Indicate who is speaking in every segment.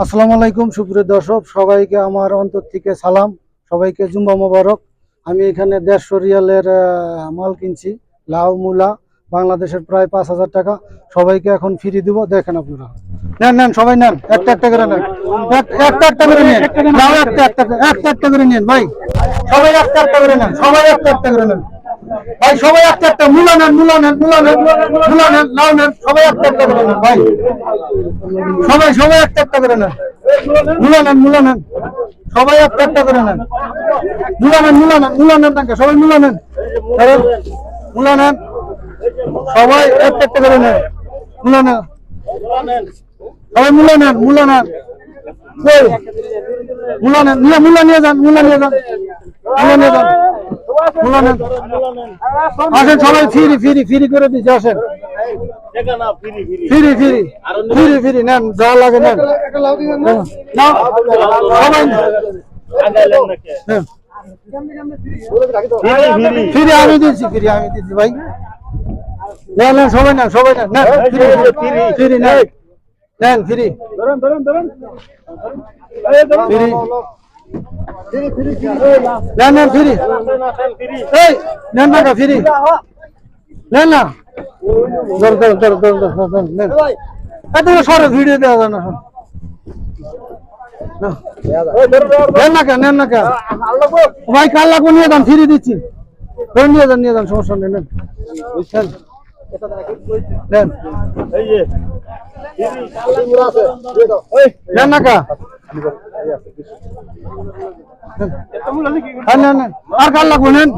Speaker 1: আসসালামু আলাইকুম সুপ্রিয় দর্শক, সবাইকে আমার অন্তর থেকে সালাম। সবাইকে জুম্বা মোবারক। আমি এখানে 150 রিয়ালের মাল কিনছি, লাউ মূলা, বাংলাদেশের প্রায় 5,000 টাকা। সবাইকে এখন ফ্রি দিব, দেখেন আপনারা। নেন নেন, সবাই নেন, একটা একটা করে নেন, একটা করে নেন, লাউ একটা করে নেন ভাই, সবাই একটা করে নেন, সবাই একটা করে নেন ভাই, সবাই একটা মূলা নেন, লাউ নেন, সবাই একটা করে নেন ভাই, সবাই একটা করে নেন, মূলা নেন, সবাই একটা করে নেন, মূলা নেন তাকে, সবাই মূলা নেন, মূলা নেন, সবাই একটা করে নেন, মূলা নেন, সবাই মূলা নেন, মূলা নেন, মূলা নিয়ে যান, মূলা নিয়ে যান, আসেন সবাই, ফ্রি করে দিচ্ছি, আসেন ফ্রি নেন, যা লাগে নেন, সবাই ফ্রি আমি দিচ্ছি ভাই, নেন সবাই নেন, ফ্রি নেন, ফ্রি নেন, ফ্রি এই নেন না, ফ্রি নেন না, এত সরে ভিডিও দেওয়া যায় না, নেন না ভাই, কাল লাগবো, নিয়ে যান, ফ্রি দিচ্ছি, নিয়ে যান, সমস্যা নেই, নেন নেন না কা, আর কাল লাগবো, নেন।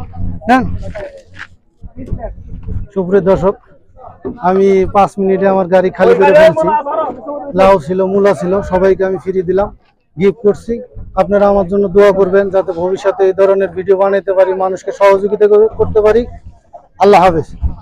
Speaker 1: সুপ্রিয় দর্শক, আমি 5 মিনিটে আমার গাড়ি খালি করে ফেলছি। লাউ ছিল, মূলা ছিল, সবাইকে আমি ফ্রি দিলাম, গিফট করছি। আপনারা আমার জন্য দোয়া করবেন যাতে ভবিষ্যতে এই ধরনের ভিডিও বানাইতে পারি, মানুষকে সহযোগিতা করতে পারি। আল্লাহ হাফেজ।